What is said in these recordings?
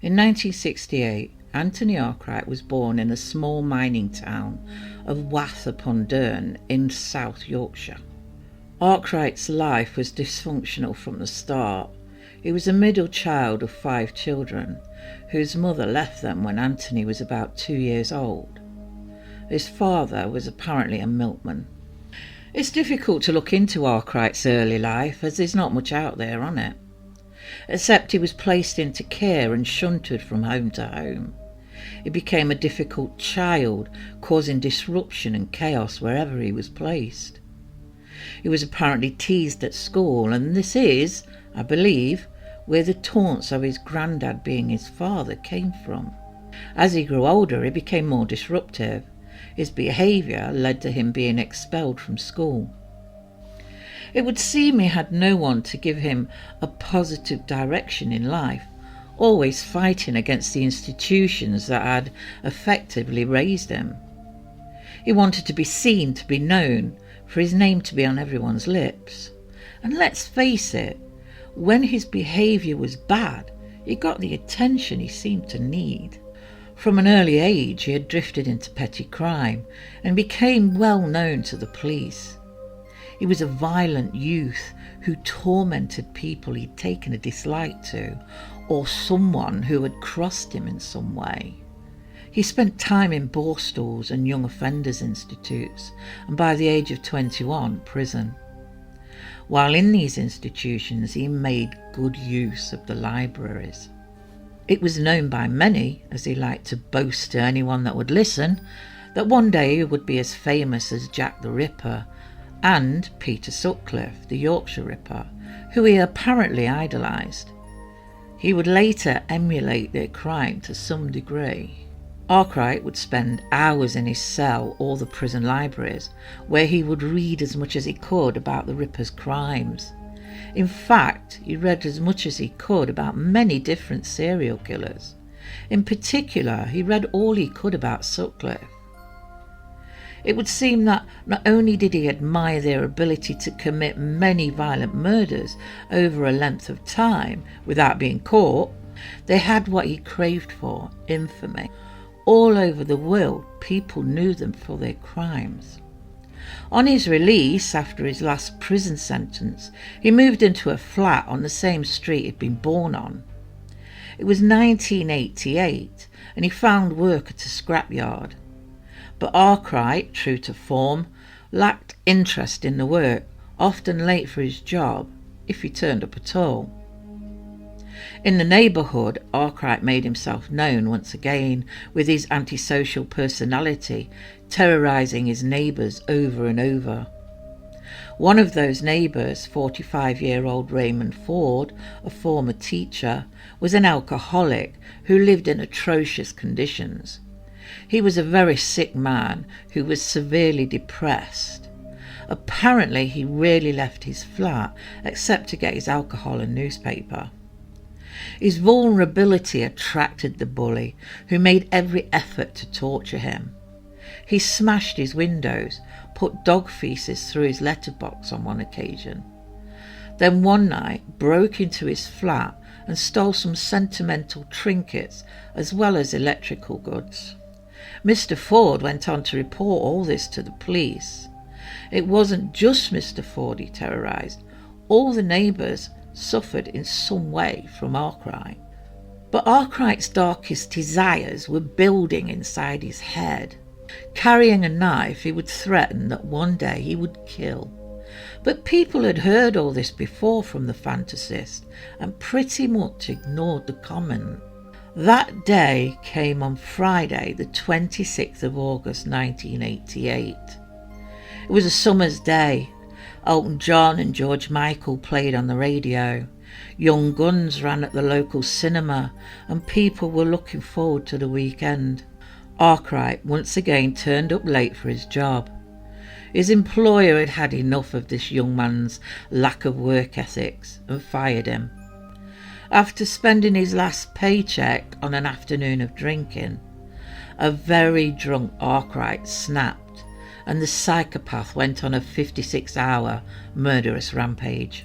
In 1968, Anthony Arkwright was born in a small mining town of Wath upon Dearne in South Yorkshire. Arkwright's life was dysfunctional from the start. He was a middle child of 5 children, whose mother left them when Anthony was about 2 years old. His father was apparently a milkman. It's difficult to look into Arkwright's early life, as there's not much out there on it, except he was placed into care and shunted from home to home. He became a difficult child, causing disruption and chaos wherever he was placed. He was apparently teased at school, and this is, I believe, where the taunts of his granddad being his father came from. As he grew older, he became more disruptive. His behaviour led to him being expelled from school. It would seem he had no one to give him a positive direction in life, always fighting against the institutions that had effectively raised him. He wanted to be seen, to be known, for his name to be on everyone's lips. And let's face it, when his behaviour was bad, he got the attention he seemed to need. From an early age, he had drifted into petty crime and became well known to the police. He was a violent youth who tormented people he'd taken a dislike to, or someone who had crossed him in some way. He spent time in borstalls and young offenders institutes, and by the age of 21, prison. While in these institutions, he made good use of the libraries. It was known by many, as he liked to boast to anyone that would listen, that one day he would be as famous as Jack the Ripper and Peter Sutcliffe, the Yorkshire Ripper, who he apparently idolised. He would later emulate their crime to some degree. Arkwright would spend hours in his cell or the prison libraries, where he would read as much as he could about the Ripper's crimes. In fact, he read as much as he could about many different serial killers. In particular, he read all he could about Sutcliffe. It would seem that not only did he admire their ability to commit many violent murders over a length of time without being caught, they had what he craved for, infamy. All over the world, people knew them for their crimes. On his release, after his last prison sentence, he moved into a flat on the same street he'd been born on. It was 1988, and he found work at a scrapyard. But Arkwright, true to form, lacked interest in the work, often late for his job, if he turned up at all. In the neighbourhood, Arkwright made himself known once again with his antisocial personality, terrorising his neighbours over and over. One of those neighbours, 45-year-old Raymond Ford, a former teacher, was an alcoholic who lived in atrocious conditions. He was a very sick man who was severely depressed. Apparently he rarely left his flat except to get his alcohol and newspaper. His vulnerability attracted the bully, who made every effort to torture him. He smashed his windows, put dog feces through his letterbox on one occasion. Then one night broke into his flat and stole some sentimental trinkets as well as electrical goods. Mr. Ford went on to report all this to the police. It wasn't just Mr. Ford he terrorised. All the neighbours suffered in some way from Arkwright. But Arkwright's darkest desires were building inside his head. Carrying a knife, he would threaten that one day he would kill. But people had heard all this before from the fantasist and pretty much ignored the comment. That day came on Friday, the 26th of August 1988. It was a summer's day. Elton John and George Michael played on the radio. Young Guns ran at the local cinema, and people were looking forward to the weekend. Arkwright once again turned up late for his job. His employer had had enough of this young man's lack of work ethics and fired him. After spending his last paycheck on an afternoon of drinking, a very drunk Arkwright snapped, and the psychopath went on a 56-hour murderous rampage.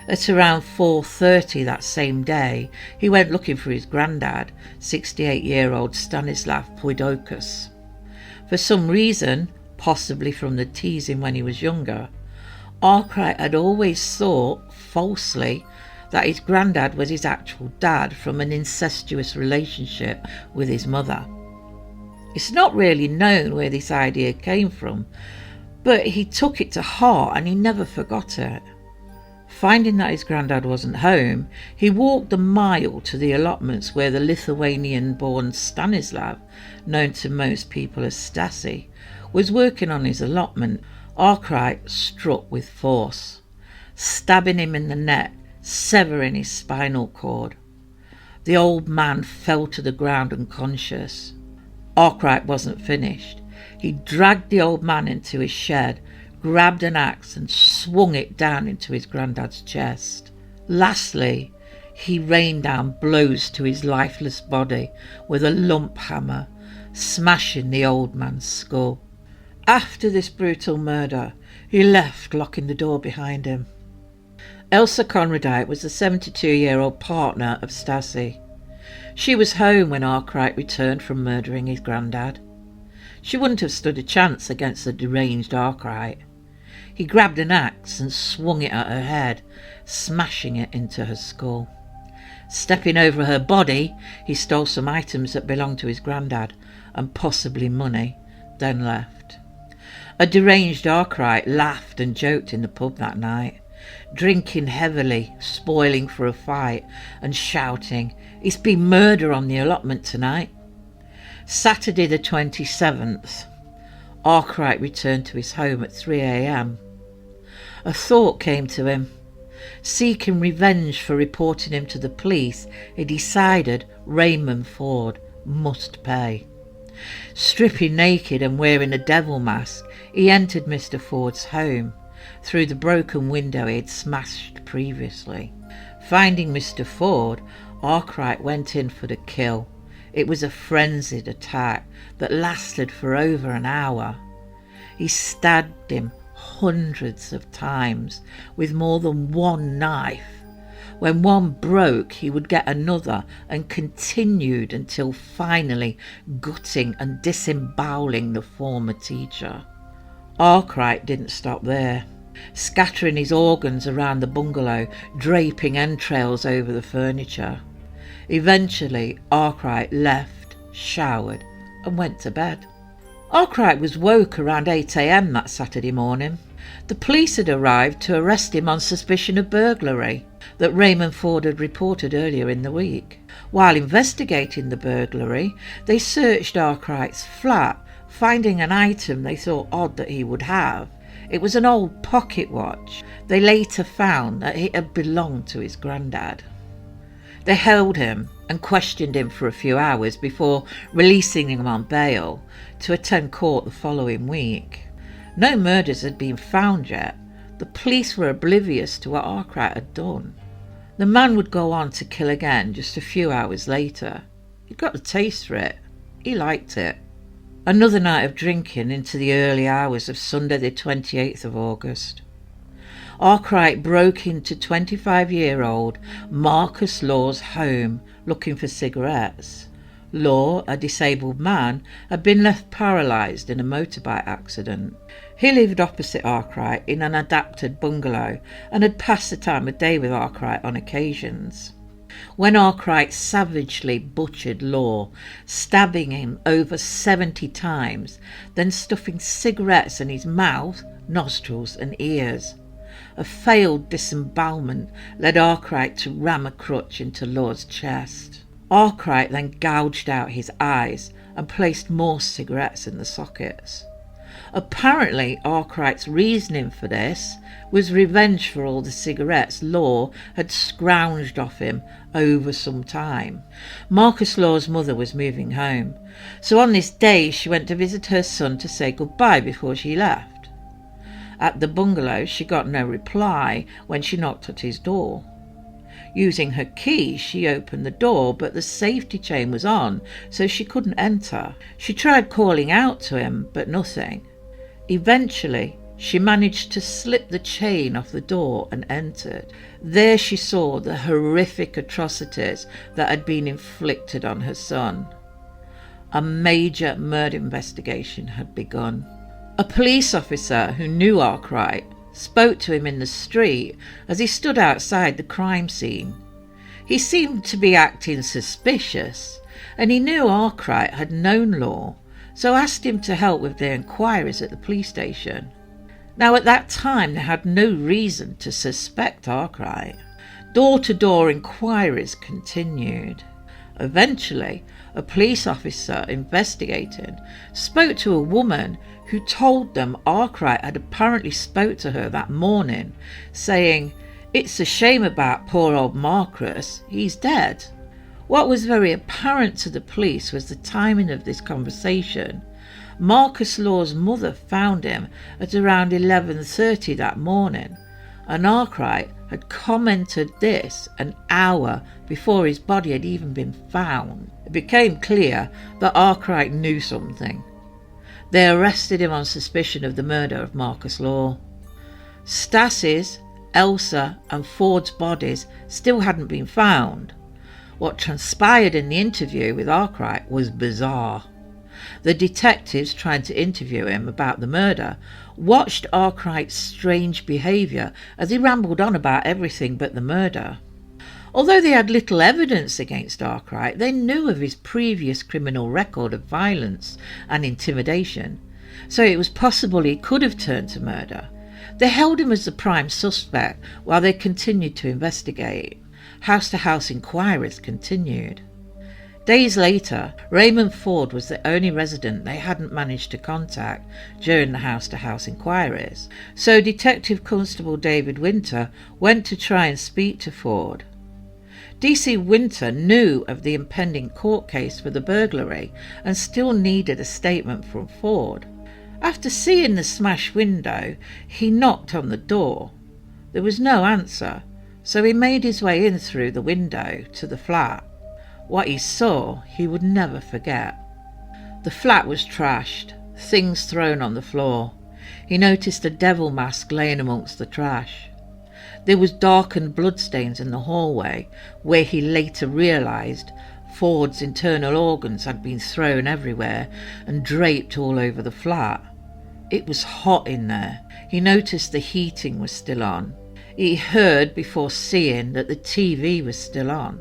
At around 4:30 that same day, he went looking for his granddad, 68-year-old Stanislav Puidokas. For some reason, possibly from the teasing when he was younger, Arkwright had always thought, falsely, that his granddad was his actual dad from an incestuous relationship with his mother. It's not really known where this idea came from, but he took it to heart and he never forgot it. Finding that his granddad wasn't home, he walked a mile to the allotments where the Lithuanian-born Stanislav, known to most people as Stasi, was working on his allotment. Arkwright struck with force, stabbing him in the neck, severing his spinal cord. The old man fell to the ground unconscious. Arkwright wasn't finished. He dragged the old man into his shed, grabbed an axe and swung it down into his granddad's chest. Lastly, he rained down blows to his lifeless body with a lump hammer, smashing the old man's skull. After this brutal murder, he left, locking the door behind him. Elsa Konradite was the 72-year-old partner of Stasi. She was home when Arkwright returned from murdering his granddad. She wouldn't have stood a chance against the deranged Arkwright. He grabbed an axe and swung it at her head, smashing it into her skull. Stepping over her body, he stole some items that belonged to his granddad, and possibly money, then left. A deranged Arkwright laughed and joked in the pub that night, drinking heavily, spoiling for a fight, and shouting, "It's been murder on the allotment tonight." Saturday the 27th, Arkwright returned to his home at 3 a.m. A thought came to him. Seeking revenge for reporting him to the police, he decided Raymond Ford must pay. Stripping naked and wearing a devil mask, he entered Mr. Ford's home through the broken window he had smashed previously. Finding Mr. Ford, Arkwright went in for the kill. It was a frenzied attack that lasted for over an hour. He stabbed him hundreds of times with more than one knife. When one broke, he would get another and continued until finally gutting and disemboweling the former teacher. Arkwright didn't stop there, scattering his organs around the bungalow, draping entrails over the furniture. Eventually, Arkwright left, showered, and went to bed. Arkwright was woke around 8 a.m. that Saturday morning. The police had arrived to arrest him on suspicion of burglary that Raymond Ford had reported earlier in the week. While investigating the burglary, they searched Arkwright's flat, finding an item they thought odd that he would have. It was an old pocket watch. They later found that it had belonged to his granddad. They held him and questioned him for a few hours before releasing him on bail to attend court the following week. No murders had been found yet. The police were oblivious to what Arkwright had done. The man would go on to kill again just a few hours later. He'd got the taste for it. He liked it. Another night of drinking into the early hours of Sunday the 28th of August. Arkwright broke into 25-year-old Marcus Law's home looking for cigarettes. Law, a disabled man, had been left paralysed in a motorbike accident. He lived opposite Arkwright in an adapted bungalow and had passed the time of day with Arkwright on occasions. When Arkwright savagely butchered Law, stabbing him over 70 times, then stuffing cigarettes in his mouth, nostrils and ears. A failed disembowelment led Arkwright to ram a crutch into Law's chest. Arkwright then gouged out his eyes and placed more cigarettes in the sockets. Apparently, Arkwright's reasoning for this was revenge for all the cigarettes Law had scrounged off him over some time. Marcus Law's mother was moving home, so on this day she went to visit her son to say goodbye before she left. At the bungalow, she got no reply when she knocked at his door. Using her key, she opened the door, but the safety chain was on, so she couldn't enter. She tried calling out to him, but nothing. Eventually, She managed to slip the chain off the door and entered. There she saw the horrific atrocities that had been inflicted on her son. A major murder investigation had begun. A police officer who knew Arkwright spoke to him in the street as he stood outside the crime scene. He seemed to be acting suspicious, and he knew Arkwright had known Law, so asked him to help with their inquiries at the police station. Now at that time they had no reason to suspect Arkwright. Door-to-door inquiries continued. Eventually, a police officer investigating spoke to a woman who told them Arkwright had apparently spoke to her that morning, saying, "It's a shame about poor old Marcus, he's dead." What was very apparent to the police was the timing of this conversation. Marcus Law's mother found him at around 11:30 that morning, and Arkwright had commented this an hour before his body had even been found. It became clear that Arkwright knew something. They arrested him on suspicion of the murder of Marcus Law. Stassi's, Elsa and Ford's bodies still hadn't been found. What transpired in the interview with Arkwright was bizarre. The detectives trying to interview him about the murder watched Arkwright's strange behaviour as he rambled on about everything but the murder. Although they had little evidence against Arkwright, they knew of his previous criminal record of violence and intimidation, so it was possible he could have turned to murder. They held him as the prime suspect while they continued to investigate. House-to-house inquiries continued. Days later, Raymond Ford was the only resident they hadn't managed to contact during the house-to-house inquiries, so Detective Constable David Winter went to try and speak to Ford. DC Winter knew of the impending court case for the burglary and still needed a statement from Ford. After seeing the smashed window, he knocked on the door. There was no answer, so he made his way in through the window to the flat. What he saw he would never forget. The flat was trashed, things thrown on the floor. He noticed a devil mask laying amongst the trash. There was darkened bloodstains in the hallway, where he later realised Ford's internal organs had been thrown everywhere and draped all over the flat. It was hot in there. He noticed the heating was still on. He heard before seeing that the TV was still on.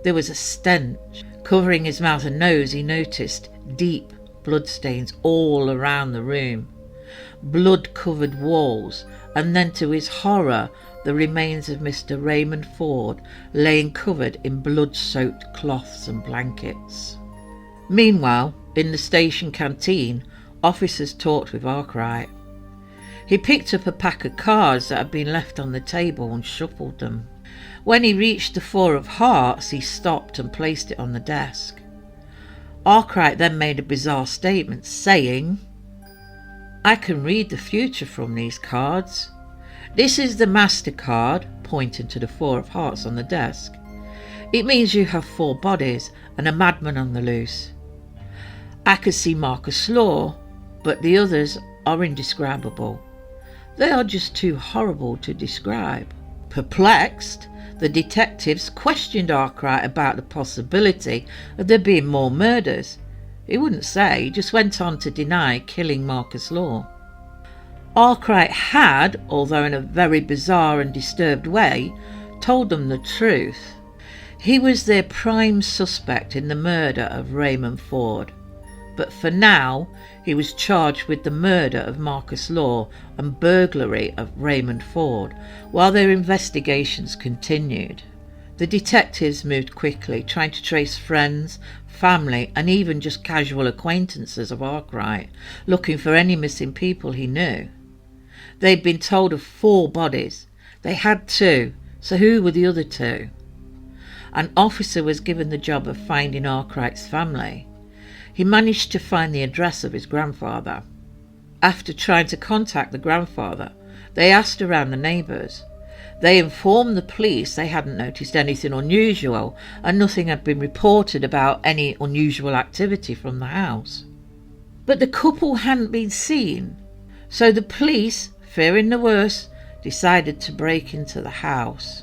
There was a stench. Covering his mouth and nose, he noticed deep bloodstains all around the room, blood-covered walls, and then to his horror, the remains of Mr. Raymond Ford laying covered in blood-soaked cloths and blankets. Meanwhile, in the station canteen, officers talked with Arkwright. He picked up a pack of cards that had been left on the table and shuffled them. When he reached the 4 of hearts, he stopped and placed it on the desk. Arkwright then made a bizarre statement, saying, "I can read the future from these cards. This is the Master card," pointing to the 4 of hearts on the desk. "It means you have 4 bodies and a madman on the loose. I could see Marcus Law, but the others are indescribable. They are just too horrible to describe." Perplexed, the detectives questioned Arkwright about the possibility of there being more murders. He wouldn't say, he just went on to deny killing Marcus Law. Arkwright had, although in a very bizarre and disturbed way, told them the truth. He was their prime suspect in the murder of Raymond Ford, but for now he was charged with the murder of Marcus Law and burglary of Raymond Ford, while their investigations continued. The detectives moved quickly, trying to trace friends, family, and even just casual acquaintances of Arkwright, looking for any missing people he knew. They'd been told of 4 bodies. They had 2, so who were the other 2? An officer was given the job of finding Arkwright's family. He managed to find the address of his grandfather. After trying to contact the grandfather, they asked around the neighbours. They informed the police they hadn't noticed anything unusual and nothing had been reported about any unusual activity from the house. But the couple hadn't been seen, So the police, fearing the worst, decided to break into the house.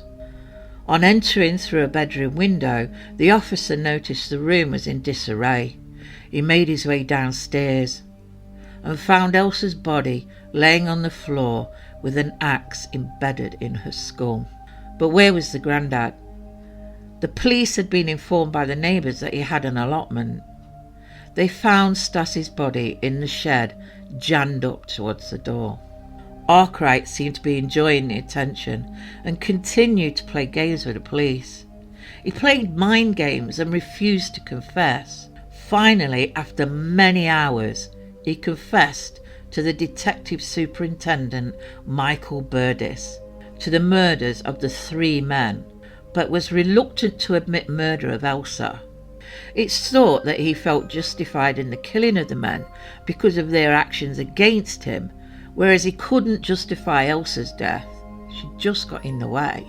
On entering through a bedroom window, the officer noticed the room was in disarray. He made his way downstairs and found Elsa's body laying on the floor with an axe embedded in her skull. But where was the grandad? The police had been informed by the neighbours that he had an allotment. They found Stas's body in the shed, jammed up towards the door. Arkwright seemed to be enjoying the attention and continued to play games with the police. He played mind games and refused to confess. Finally, after many hours, he confessed to the detective superintendent, Michael Burdis, to the murders of the 3 men, but was reluctant to admit murder of Elsa. It's thought that he felt justified in the killing of the men because of their actions against him, whereas he couldn't justify Elsa's death. She just got in the way.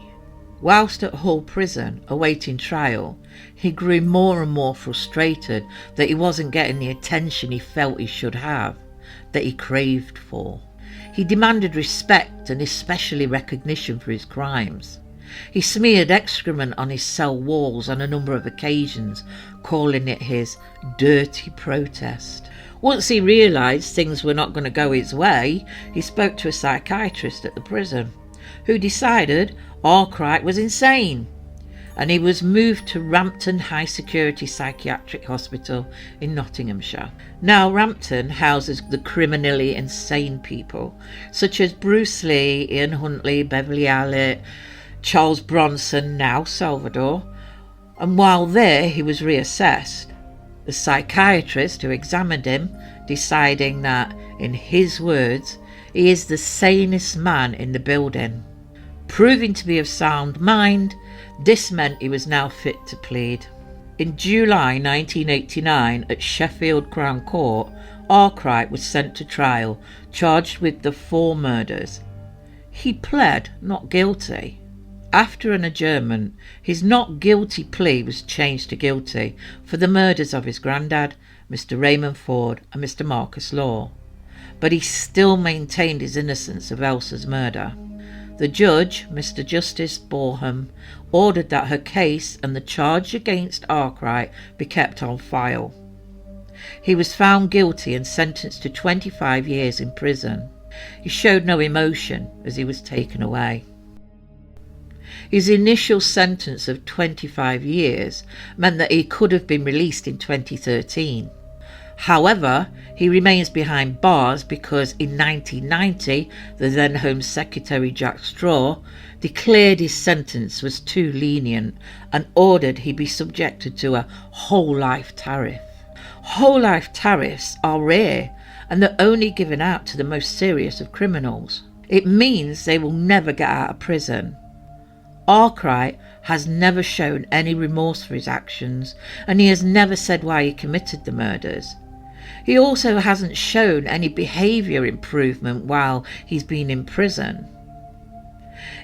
Whilst at Hull prison awaiting trial, he grew more and more frustrated that he wasn't getting the attention he felt he should have, that he craved for. He demanded respect and especially recognition for his crimes. He smeared excrement on his cell walls on a number of occasions, calling it his dirty protest. Once he realised things were not going to go his way, he spoke to a psychiatrist at the prison, who decided Arkwright was insane, and he was moved to Rampton High Security Psychiatric Hospital in Nottinghamshire. Now Rampton houses the criminally insane people, such as Bruce Lee, Ian Huntley, Beverly Allitt, Charles Bronson, now Salvador, and while there he was reassessed. The psychiatrist who examined him deciding that, in his words, he is the sanest man in the building. Proving to be of sound mind, this meant he was now fit to plead. In July 1989 at Sheffield Crown Court, Arkwright was sent to trial, charged with the 4 murders. He pled not guilty. After an adjournment, his not guilty plea was changed to guilty for the murders of his grandad, Mr. Raymond Ford and Mr. Marcus Law, but he still maintained his innocence of Elsa's murder. The judge, Mr. Justice Boreham, ordered that her case and the charge against Arkwright be kept on file. He was found guilty and sentenced to 25 years in prison. He showed no emotion as he was taken away. His initial sentence of 25 years meant that he could have been released in 2013. However, he remains behind bars because in 1990, the then Home Secretary Jack Straw declared his sentence was too lenient and ordered he be subjected to a whole life tariff. Whole life tariffs are rare and they're only given out to the most serious of criminals. It means they will never get out of prison. Arkwright has never shown any remorse for his actions, and he has never said why he committed the murders. He also hasn't shown any behaviour improvement while he's been in prison.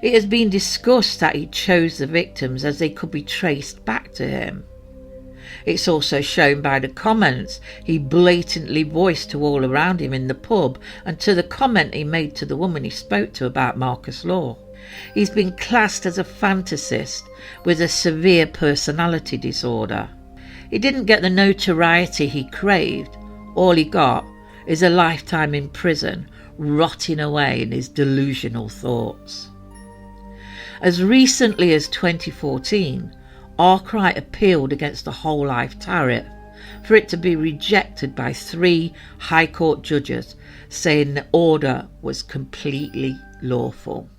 It has been discussed that he chose the victims as they could be traced back to him. It's also shown by the comments he blatantly voiced to all around him in the pub and to the comment he made to the woman he spoke to about Marcus Law. He's been classed as a fantasist with a severe personality disorder. He didn't get the notoriety he craved. All he got is a lifetime in prison, rotting away in his delusional thoughts. As recently as 2014, Arkwright appealed against the whole life tariff for it to be rejected by 3 High Court judges, saying the order was completely lawful.